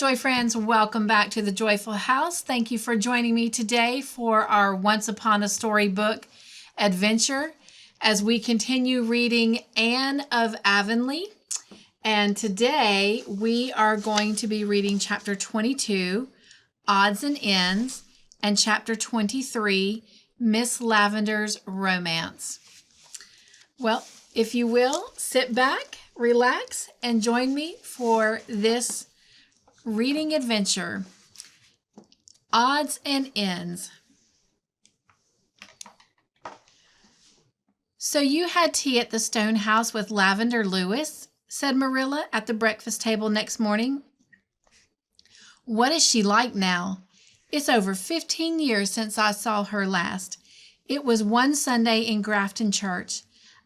Joy friends, welcome back to the Joyful House. Thank you for joining me today for our Once Upon a Storybook adventure as we continue reading Anne of Avonlea. And today we are going to be reading chapter 22, Odds and Ends, and chapter 23, Miss Lavender's Romance. Well, if you will, sit back, relax, and join me for this reading adventure, Odds and Ends. "So you had tea at the stone house with Lavender Lewis?" said Marilla at the breakfast table next morning. "What is she like now? It's over 15 years since I saw her last. It was one Sunday in Grafton Church.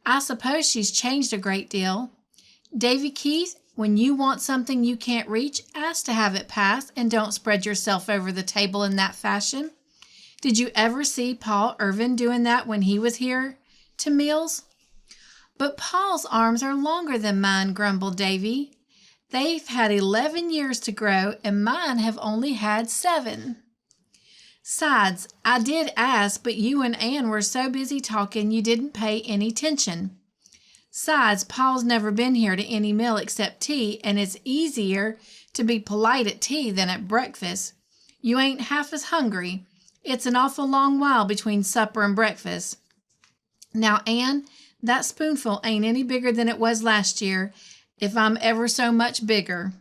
I suppose she's changed a great deal. Davy Keith, when you want something you can't reach, ask to have it passed and don't spread yourself over the table in that fashion. Did you ever see Paul Irvin doing that when he was here to meals?" "But Paul's arms are longer than mine," grumbled Davy. "They've had 11 years to grow and mine have only had 7. Sides, I did ask, but you and Anne were so busy talking you didn't pay any attention. Sides, Paul's never been here to any meal except tea, and it's easier to be polite at tea than at breakfast. You ain't half as hungry. It's an awful long while between supper and breakfast. Now, Anne, that spoonful ain't any bigger than it was last year, if I'm ever so much bigger.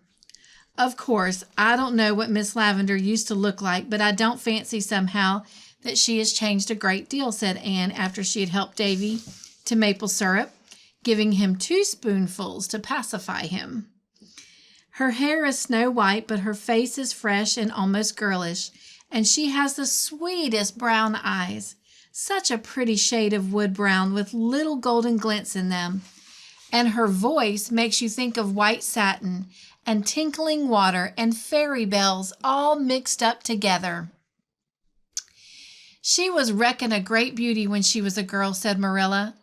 Of course, I don't know what Miss Lavender used to look like, but I don't fancy somehow that she has changed a great deal," said Anne after she had helped Davy to maple syrup, giving him 2 spoonfuls to pacify him. "Her hair is snow white, but her face is fresh and almost girlish, and she has the sweetest brown eyes, such a pretty shade of wood brown with little golden glints in them, and her voice makes you think of white satin and tinkling water and fairy bells all mixed up together." "She was reckoned a great beauty when she was a girl," said Marilla.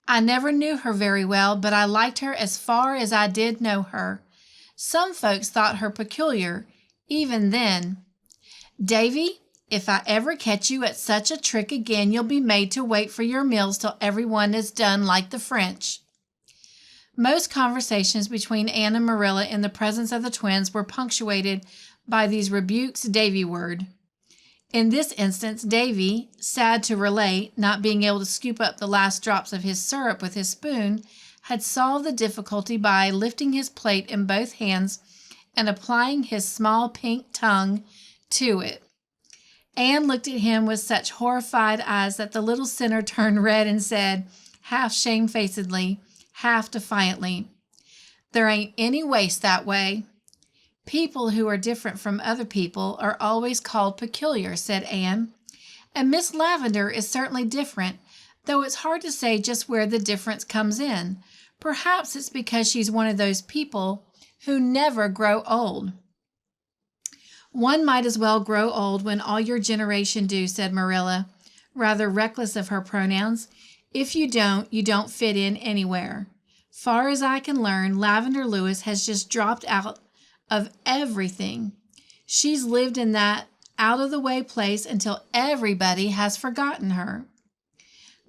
"I never knew her very well, but I liked her as far as I did know her. Some folks thought her peculiar, even then. Davy, if I ever catch you at such a trick again, you'll be made to wait for your meals till everyone is done like the French." Most conversations between Anne and Marilla in the presence of the twins were punctuated by these rebukes Davy-ward. In this instance, Davy, sad to relate, not being able to scoop up the last drops of his syrup with his spoon, had solved the difficulty by lifting his plate in both hands and applying his small pink tongue to it. Anne looked at him with such horrified eyes that the little sinner turned red and said, half shamefacedly, half defiantly, "There ain't any waste that way." "People who are different from other people are always called peculiar," said Anne. "And Miss Lavender is certainly different, though it's hard to say just where the difference comes in. Perhaps it's because she's one of those people who never grow old." "One might as well grow old when all your generation do," said Marilla, rather reckless of her pronouns. "If you don't fit in anywhere. Far as I can learn, Lavender Lewis has just dropped out of everything. She's lived in that out-of-the-way place until everybody has forgotten her.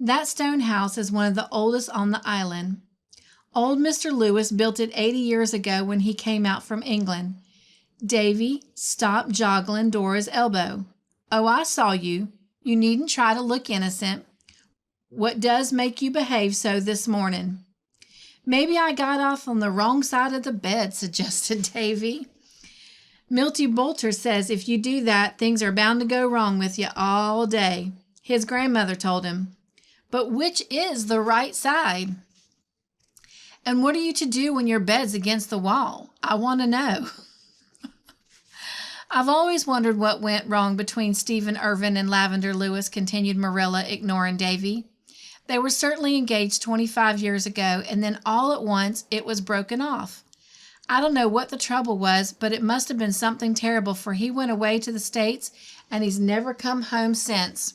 That stone house is one of the oldest on the island. Old Mr. Lewis built it 80 years ago when he came out from England." Davy stopped joggling Dora's elbow. "Oh, I saw you. You needn't try to look innocent. What does make you behave so this morning?" "Maybe I got off on the wrong side of the bed," suggested Davy. "Milty Boulter says if you do that, things are bound to go wrong with you all day. His grandmother told him. But which is the right side? And what are you to do when your bed's against the wall? I want to know." "I've always wondered what went wrong between Stephen Irvin and Lavender Lewis," continued Marilla, ignoring Davy. "They were certainly engaged 25 years ago, and then all at once it was broken off. I don't know what the trouble was, but it must have been something terrible, for he went away to the States and he's never come home since."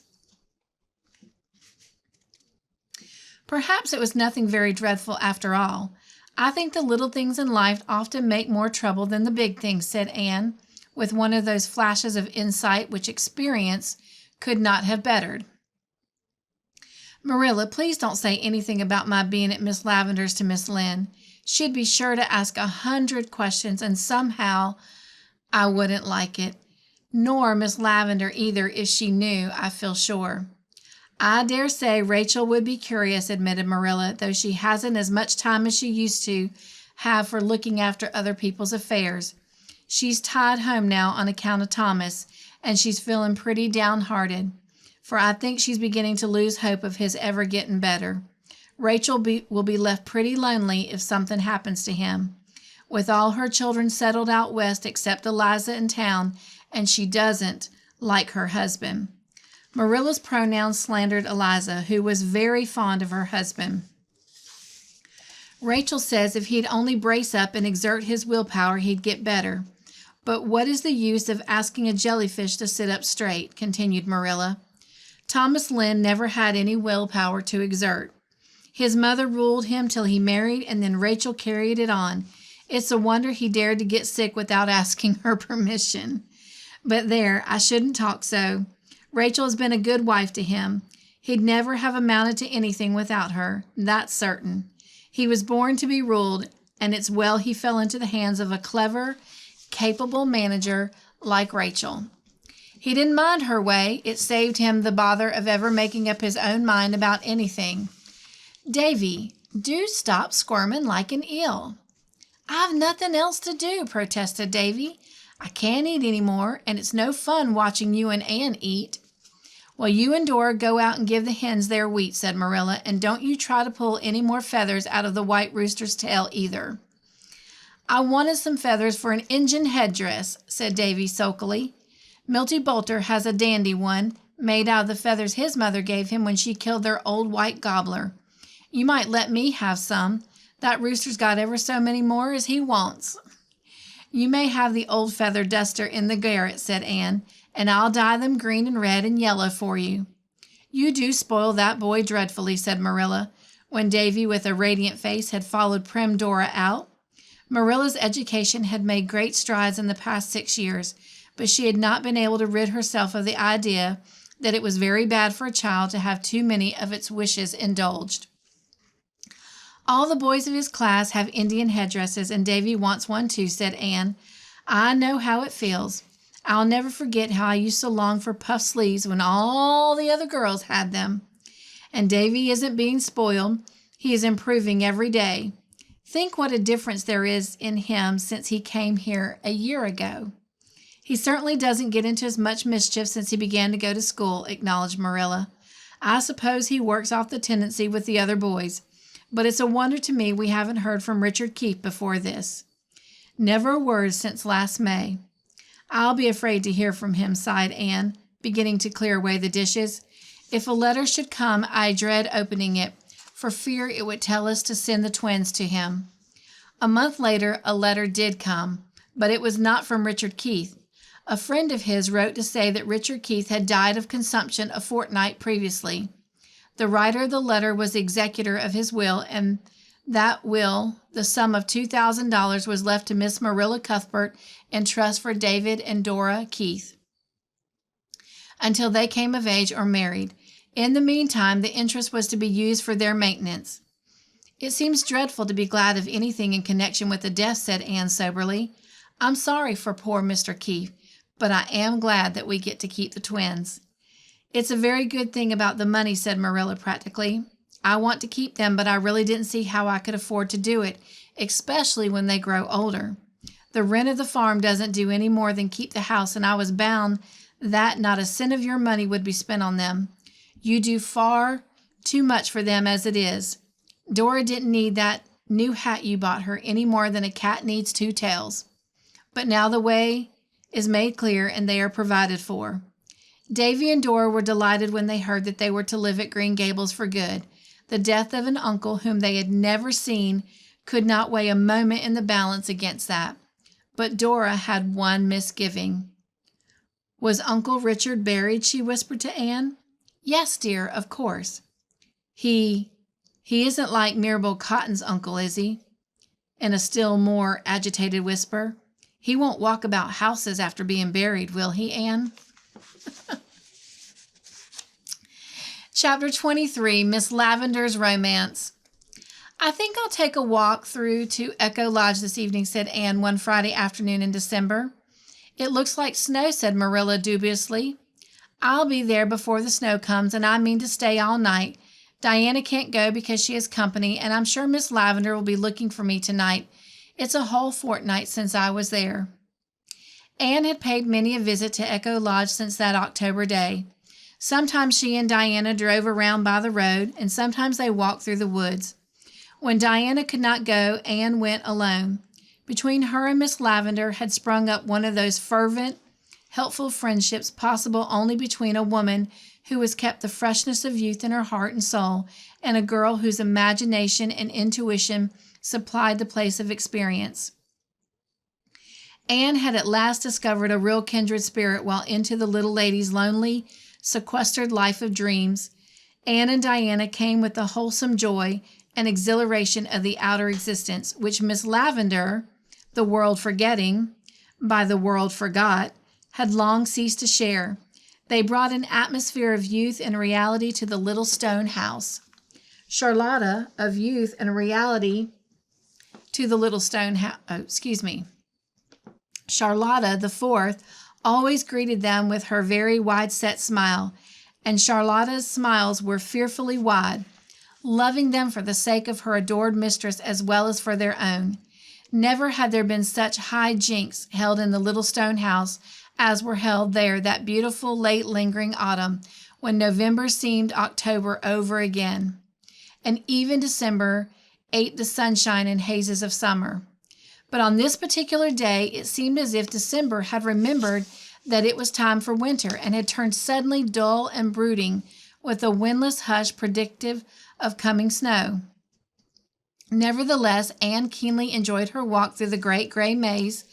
"Perhaps it was nothing very dreadful after all. I think the little things in life often make more trouble than the big things, said Anne, with one of those flashes of insight which experience could not have bettered. Marilla, please don't say anything about my being at Miss Lavendar's to Miss Lynde. She'd be sure to ask 100 questions, and somehow I wouldn't like it. Nor Miss Lavendar either, if she knew, I feel sure. I dare say Rachel would be curious, admitted Marilla, though she hasn't as much time as she used to have for looking after other people's affairs. She's tied home now on account of Thomas, and she's feeling pretty downhearted, for I think she's beginning to lose hope of his ever getting better. Rachel will be left pretty lonely if something happens to him, with all her children settled out west except Eliza in town, and she doesn't like her husband. Marilla's pronouns slandered Eliza, who was very fond of her husband. Rachel says if he'd only brace up and exert his willpower, he'd get better. But what is the use of asking a jellyfish to sit up straight, continued Marilla. Thomas Lynde never had any willpower to exert. His mother ruled him till he married, and then Rachel carried it on. It's a wonder he dared to get sick without asking her permission. But there, I shouldn't talk so. Rachel has been a good wife to him. He'd never have amounted to anything without her, that's certain. He was born to be ruled, and it's well he fell into the hands of a clever, capable manager like Rachel. He didn't mind her way. It saved him the bother of ever making up his own mind about anything. Davy, do stop squirming like an eel. I've nothing else to do, protested Davy. I can't eat any more, and it's no fun watching you and Anne eat. Well, you and Dora go out and give the hens their wheat, said Marilla, and don't you try to pull any more feathers out of the white rooster's tail either. I wanted some feathers for an Injun headdress, said Davy sulkily. Milty Boulter has a dandy one, made out of the feathers his mother gave him when she killed their old white gobbler. You might let me have some. That rooster's got ever so many more as he wants. You may have the old feather duster in the garret, said Anne, and I'll dye them green and red and yellow for you. You do spoil that boy dreadfully, said Marilla, when Davy, with a radiant face, had followed prim Dora out. Marilla's education had made great strides in the past 6 years, but she had not been able to rid herself of the idea that it was very bad for a child to have too many of its wishes indulged. All the boys of his class have Indian headdresses, and Davy wants one too, said Anne. I know how it feels. I'll never forget how I used to long for puff sleeves when all the other girls had them. And Davy isn't being spoiled. He is improving every day. Think what a difference there is in him since he came here a year ago. He certainly doesn't get into as much mischief since he began to go to school, acknowledged Marilla. I suppose he works off the tendency with the other boys. But it's a wonder to me we haven't heard from Richard Keefe before this. Never a word since last May. I'll be afraid to hear from him, sighed Anne, beginning to clear away the dishes. If a letter should come, I dread opening it, for fear it would tell us to send the twins to him. A month later, a letter did come, but it was not from Richard Keefe. A friend of his wrote to say that Richard Keefe had died of consumption a fortnight previously. The writer of the letter was the executor of his will, and that will, the sum of $2,000, was left to Miss Marilla Cuthbert in trust for David and Dora Keith until they came of age or married. In the meantime, the interest was to be used for their maintenance. It seems dreadful to be glad of anything in connection with the death, said Anne soberly. I'm sorry for poor Mr. Keefe, but I am glad that we get to keep the twins. It's a very good thing about the money, said Marilla practically. I want to keep them, but I really didn't see how I could afford to do it, especially when they grow older. The rent of the farm doesn't do any more than keep the house, and I was bound that not a cent of your money would be spent on them. You do far too much for them as it is. Dora didn't need that new hat you bought her any more than a cat needs 2 tails. But now the way is made clear, and they are provided for. Davy and Dora were delighted when they heard that they were to live at Green Gables for good. The death of an uncle whom they had never seen could not weigh a moment in the balance against that. But Dora had one misgiving. Was Uncle Richard buried? She whispered to Anne. Yes, dear, of course. He isn't like Mirabel Cotton's uncle, is he? in a still more agitated whisper. "He won't walk about houses after being buried, will he, Anne?" Chapter 23, Miss Lavendar's Romance. "I think I'll take a walk through to Echo Lodge this evening," said Anne one Friday afternoon in December. "It looks like snow," said Marilla dubiously. "I'll be there before the snow comes, and I mean to stay all night. Diana can't go because she has company, and I'm sure Miss Lavendar will be looking for me tonight. It's a whole fortnight since I was there." Anne had paid many a visit to Echo Lodge since that October day. Sometimes she and Diana drove around by the road, and sometimes they walked through the woods. When Diana could not go, Anne went alone. Between her and Miss Lavendar had sprung up one of those fervent, helpful friendships possible only between a woman who has kept the freshness of youth in her heart and soul, and a girl whose imagination and intuition supplied the place of experience. Anne had at last discovered a real kindred spirit while into the little lady's lonely, sequestered life of dreams. Anne and Diana came with the wholesome joy and exhilaration of the outer existence, which Miss Lavendar, the world forgetting, by the world forgot, had long ceased to share. They brought an atmosphere of youth and reality to the little stone house. Charlotta, of youth and reality to the little stone house, Charlotta, the fourth, always greeted them with her very wide-set smile, and Charlotta's smiles were fearfully wide, loving them for the sake of her adored mistress as well as for their own. Never had there been such high jinks held in the little stone house as were held there that beautiful late lingering autumn, when November seemed October over again, and even December ate the sunshine and hazes of summer. But on this particular day it seemed as if December had remembered that it was time for winter, and had turned suddenly dull and brooding, with a windless hush predictive of coming snow. Nevertheless, Anne keenly enjoyed her walk through the great gray maze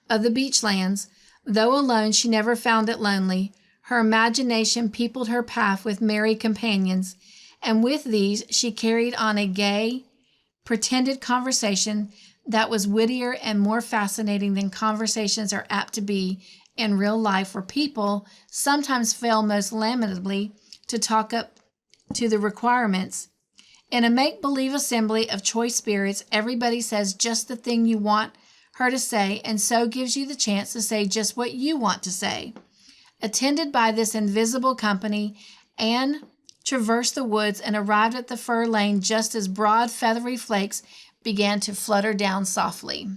of the beechlands. Though alone, she never found it lonely. Her imagination peopled her path with merry companions, and with these she carried on a gay, pretended conversation that was wittier and more fascinating than conversations are apt to be in real life, where people sometimes fail most lamentably to talk up to the requirements. In a make-believe assembly of choice spirits, everybody says just the thing you want her to say, and so gives you the chance to say just what you want to say. Attended by this invisible company, Anne traversed the woods and arrived at the fir lane just as broad feathery flakes began to flutter down softly.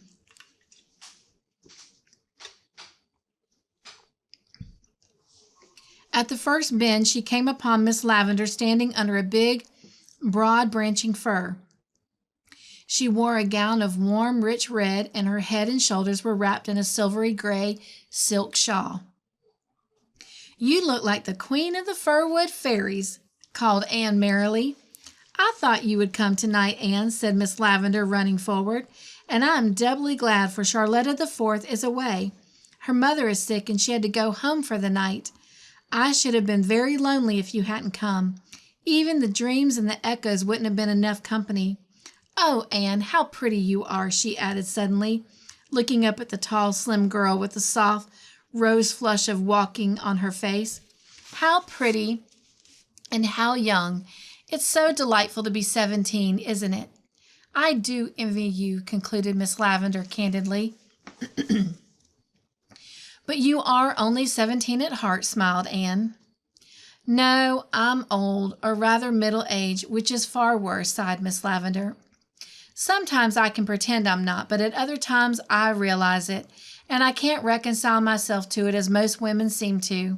At the first bend, she came upon Miss Lavendar standing under a big, broad branching fir. She wore a gown of warm, rich red, and her head and shoulders were wrapped in a silvery gray silk shawl. "You look like the queen of the firwood fairies," called Anne merrily. "I thought you would come tonight, Anne," said Miss Lavendar, running forward, "and I am doubly glad, for Charlotta the Fourth is away. Her mother is sick, and she had to go home for the night. I should have been very lonely if you hadn't come. Even the dreams and the echoes wouldn't have been enough company. Oh, Anne, how pretty you are," she added suddenly, looking up at the tall, slim girl with the soft rose flush of walking on her face. "How pretty and how young. It's so delightful to be 17, isn't it?" "I do envy you," concluded Miss Lavendar candidly. "But you are only 17 at heart," smiled Anne. "No, I'm old, or rather middle-aged, which is far worse," sighed Miss Lavendar. "Sometimes I can pretend I'm not, but at other times I realize it, and I can't reconcile myself to it as most women seem to.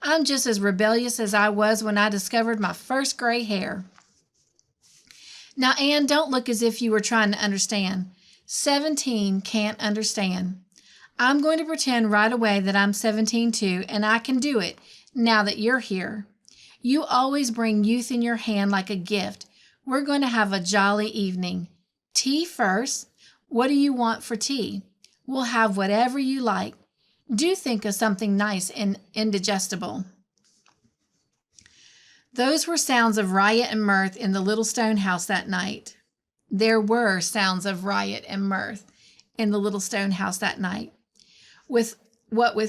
I'm just as rebellious as I was when I discovered my first gray hair." "Now, Anne, don't look as if you were trying to understand. 17 can't understand. I'm going to pretend right away that I'm 17 too, and I can do it now that you're here. You always bring youth in your hand like a gift. We're going to have a jolly evening. Tea first. What do you want for tea? We'll have whatever you like. Do think of something nice and indigestible." Those were sounds of riot and mirth in the little stone house that night. There were sounds of riot and mirth in the little stone house that night. With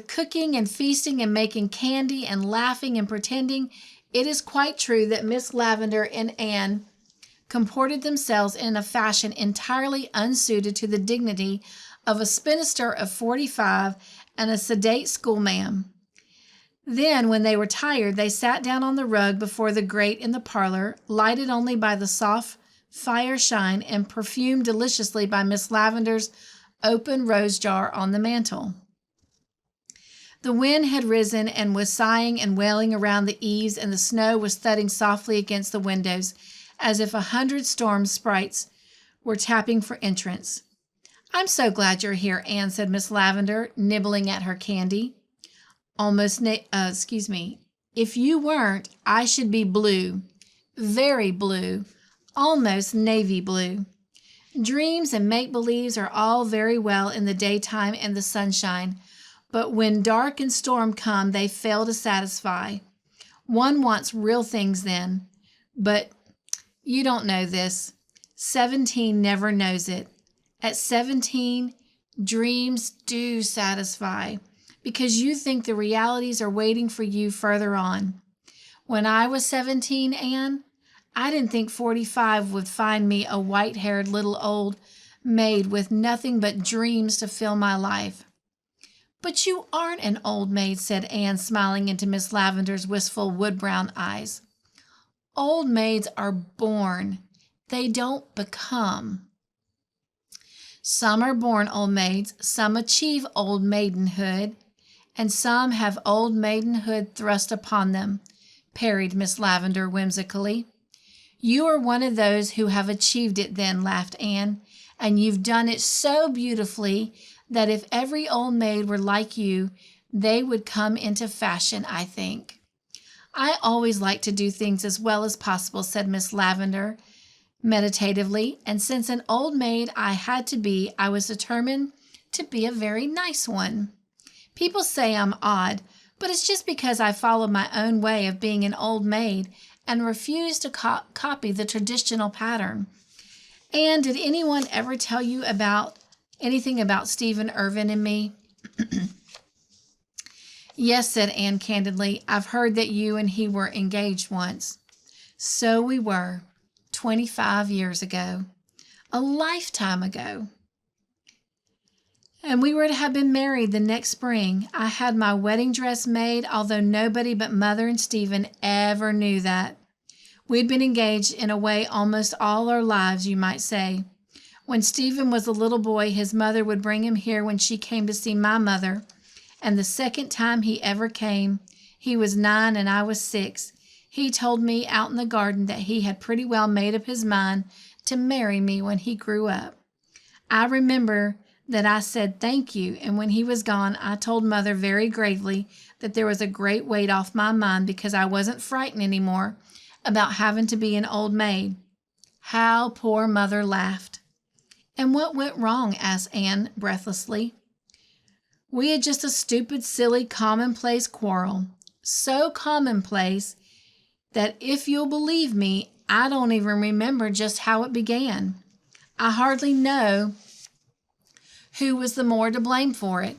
cooking and feasting and making candy and laughing and pretending, it is quite true that Miss Lavender and Anne comported themselves in a fashion entirely unsuited to the dignity of a spinster of 45 and a sedate schoolma'am. Then, when they were tired, they sat down on the rug before the grate in the parlor, lighted only by the soft fire shine and perfumed deliciously by Miss Lavender's open rose jar on the mantel. The wind had risen and was sighing and wailing around the eaves, and the snow was thudding softly against the windows, as if 100 storm sprites were tapping for entrance. "I'm so glad you're here, Anne," said Miss Lavender, nibbling at her candy. If you weren't, I should be blue, very blue, almost navy blue. Dreams and make-believes are all very well in the daytime and the sunshine, but when dark and storm come, they fail to satisfy. One wants real things then, but you don't know this. 17 never knows it. At 17, dreams do satisfy, because you think the realities are waiting for you further on. When I was 17, Anne, I didn't think 45 would find me a white-haired little old maid with nothing but dreams to fill my life. "But you aren't an old maid," said Anne, smiling into Miss Lavender's wistful wood-brown eyes. "Old maids are born. They don't become. Some are born old maids, some achieve old maidenhood, and some have old maidenhood thrust upon them," parried Miss Lavender whimsically. "You are one of those who have achieved it then," laughed Anne, "and you've done it so beautifully that if every old maid were like you, they would come into fashion, I think." "I always like to do things as well as possible," said Miss Lavender meditatively, "and since an old maid I had to be, I was determined to be a very nice one. People say I'm odd, but it's just because I follow my own way of being an old maid and refuse to copy the traditional pattern. And did anyone ever tell you anything about Stephen Irvin and me?" "Yes," said Anne candidly. "I've heard that you and he were engaged once." "So we were, 25 years ago. A lifetime ago. And we were to have been married the next spring. I had my wedding dress made, although nobody but Mother and Stephen ever knew that. We'd been engaged in a way almost all our lives, you might say. When Stephen was a little boy, his mother would bring him here when she came to see my mother, and the second time he ever came, he was 9 and I was 6. He told me out in the garden that he had pretty well made up his mind to marry me when he grew up. I remember that I said thank you, and when he was gone, I told Mother very gravely that there was a great weight off my mind because I wasn't frightened anymore about having to be an old maid. How poor Mother laughed." "And what went wrong?" asked Anne breathlessly. "We had just a stupid, silly, commonplace quarrel. So commonplace that if you'll believe me, I don't even remember just how it began. I hardly know who was the more to blame for it.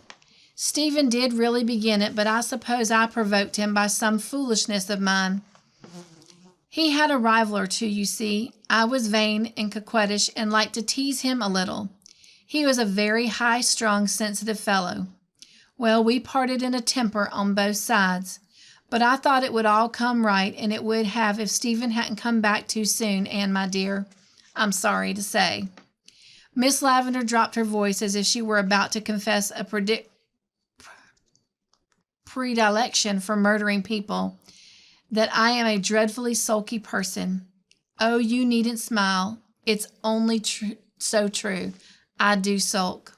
Stephen did really begin it, but I suppose I provoked him by some foolishness of mine. He had a rival or two, you see. I was vain and coquettish and liked to tease him a little. He was a very high-strung, sensitive fellow. Well, we parted in a temper on both sides. But I thought it would all come right, and it would have if Stephen hadn't come back too soon, Anne, my dear, I'm sorry to say." Miss Lavender dropped her voice as if she were about to confess a predilection for murdering people. "That I am a dreadfully sulky person. Oh, you needn't smile. It's only so true. I do sulk.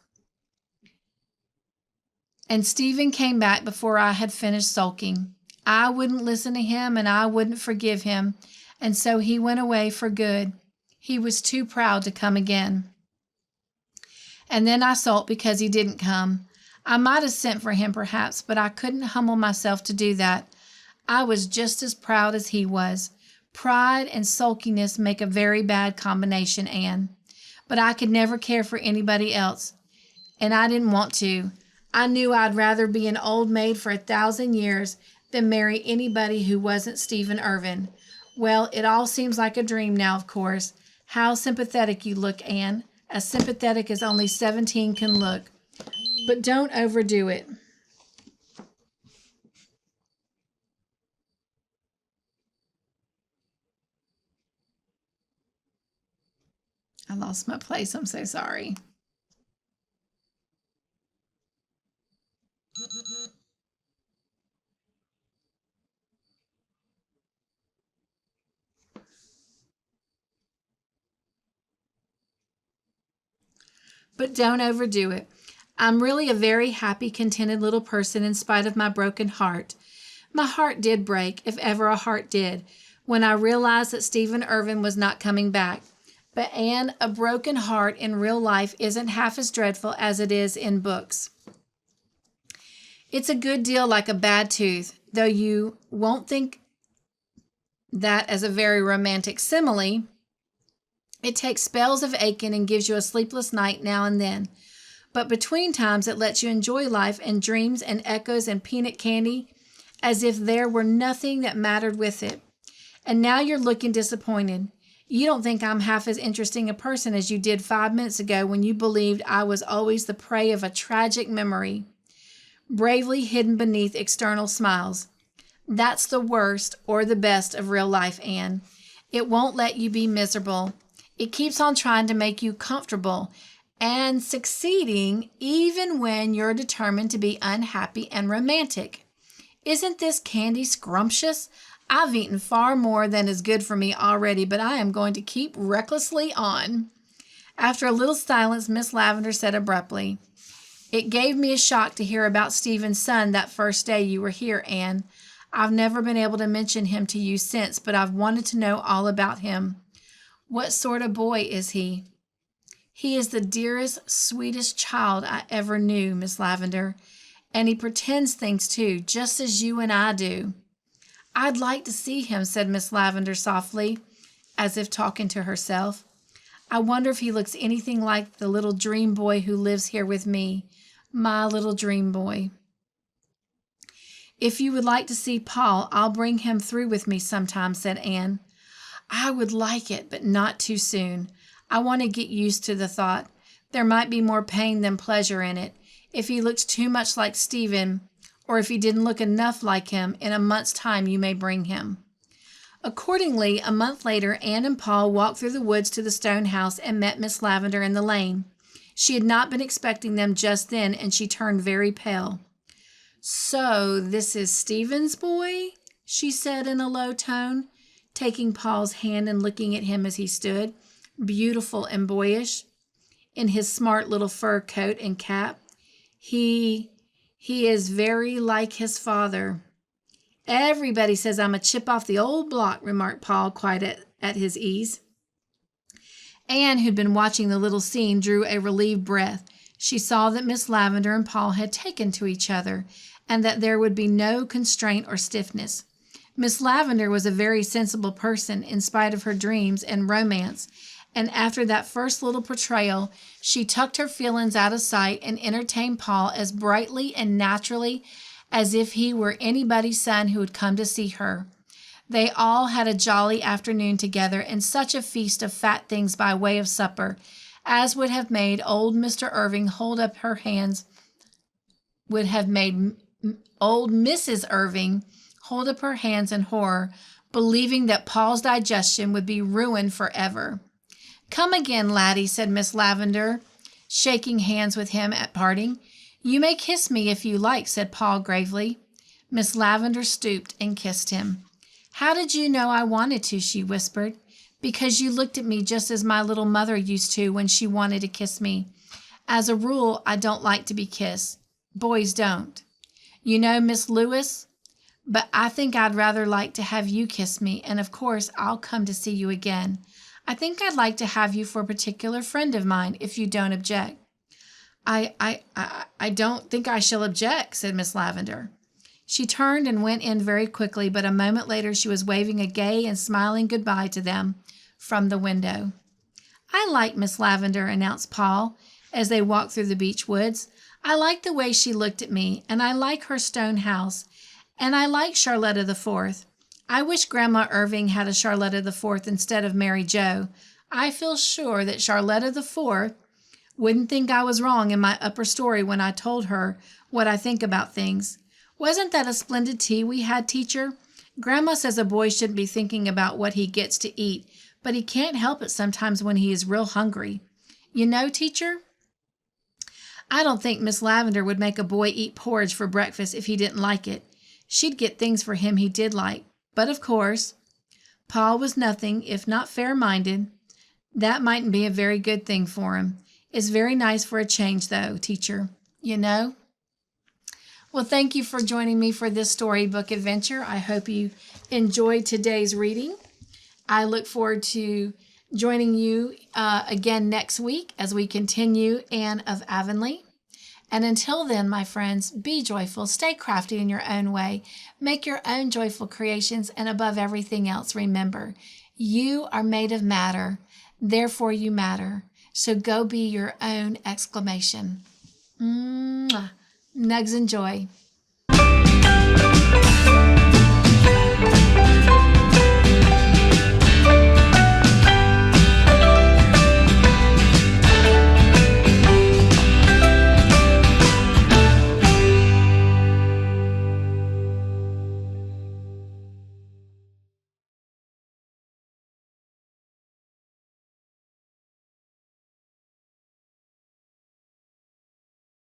And Stephen came back before I had finished sulking. I wouldn't listen to him, and I wouldn't forgive him, and so he went away for good. He was too proud to come again. And then I sulked because he didn't come. I might have sent for him, perhaps, but I couldn't humble myself to do that. I was just as proud as he was. Pride and sulkiness make a very bad combination, Anne. But I could never care for anybody else, and I didn't want to. I knew I'd rather be an old maid for 1,000 years than marry anybody who wasn't Stephen Irving. Well, it all seems like a dream now, of course. How sympathetic you look, Anne. As sympathetic as only 17 can look. But don't overdo it. I lost my place. I'm so sorry. But don't overdo it. I'm really a very happy, contented little person in spite of my broken heart. My heart did break, if ever a heart did, when I realized that Stephen Irving was not coming back. But Anne, a broken heart in real life isn't half as dreadful as it is in books. It's a good deal like a bad tooth, though you won't think that as a very romantic simile. It takes spells of aching and gives you a sleepless night now and then. But between times it lets you enjoy life and dreams and echoes and peanut candy as if there were nothing that mattered with it. And now you're looking disappointed. You don't think I'm half as interesting a person as you did 5 minutes ago when you believed I was always the prey of a tragic memory, bravely hidden beneath external smiles. That's the worst or the best of real life, Anne. It won't let you be miserable. It keeps on trying to make you comfortable and succeeding even when you're determined to be unhappy and romantic. Isn't this candy scrumptious? I've eaten far more than is good for me already, but I am going to keep recklessly on. After a little silence, Miss Lavender said abruptly, "It gave me a shock to hear about Stephen's son that first day you were here, Anne. I've never been able to mention him to you since, but I've wanted to know all about him. What sort of boy is he?" "He is the dearest, sweetest child I ever knew, Miss Lavender. And he pretends things too, just as you and I do." "I'd like to see him," said Miss Lavender softly, as if talking to herself. "I wonder if he looks anything like the little dream boy who lives here with me. My little dream boy." "If you would like to see Paul, I'll bring him through with me sometime," said Anne. "I would like it, but not too soon. I want to get used to the thought. There might be more pain than pleasure in it. If he looks too much like Stephen, or if he didn't look enough like him, in a month's time you may bring him." Accordingly, a month later, Anne and Paul walked through the woods to the stone house and met Miss Lavender in the lane. She had not been expecting them just then, and she turned very pale. "So this is Stephen's boy?" she said in a low tone, taking Paul's hand and looking at him as he stood, beautiful and boyish, in his smart little fur coat and cap. He is very like his father." "Everybody says I'm a chip off the old block," remarked Paul, quite at his ease. Anne, who'd been watching the little scene, drew a relieved breath. She saw that Miss Lavender and Paul had taken to each other, and that there would be no constraint or stiffness. Miss Lavender was a very sensible person, in spite of her dreams and romance, and after that first little portrayal, she tucked her feelings out of sight and entertained Paul as brightly and naturally as if he were anybody's son who had come to see her. They all had a jolly afternoon together, and such a feast of fat things by way of supper as would have made old Mr. Irving hold up her hands, would have made old Mrs. Irving hold up her hands in horror, believing that Paul's digestion would be ruined forever. "Come again, laddie," said Miss Lavender, shaking hands with him at parting. "You may kiss me if you like," said Paul gravely. Miss Lavender stooped and kissed him. "How did you know I wanted to?" she whispered. "Because you looked at me just as my little mother used to when she wanted to kiss me. As a rule, I don't like to be kissed. Boys don't. You know, Miss Lewis? But I think I'd rather like to have you kiss me, and of course I'll come to see you again. I think I'd like to have you for a particular friend of mine, if you don't object." I don't think I shall object," said Miss Lavender. She turned and went in very quickly, but a moment later she was waving a gay and smiling goodbye to them from the window. "I like Miss Lavender," announced Paul, as they walked through the beech woods. "I like the way she looked at me, and I like her stone house, and I like Charlotta the Fourth. I wish Grandma Irving had a Charlotta the Fourth instead of Mary Jo. I feel sure that Charlotta the Fourth wouldn't think I was wrong in my upper story when I told her what I think about things. Wasn't that a splendid tea we had, teacher? Grandma says a boy shouldn't be thinking about what he gets to eat, but he can't help it sometimes when he is real hungry. You know, teacher, I don't think Miss Lavender would make a boy eat porridge for breakfast if he didn't like it. She'd get things for him he did like. But of course, Paul was nothing if not fair-minded. That mightn't be a very good thing for him. It's very nice for a change, though, teacher, you know?" Well, thank you for joining me for this storybook adventure. I hope you enjoyed today's reading. I look forward to joining you again next week as we continue Anne of Avonlea. And until then, my friends, be joyful, stay crafty in your own way, make your own joyful creations, and above everything else, remember, you are made of matter, therefore you matter. So go be your own exclamation. Mwah. Nugs and joy.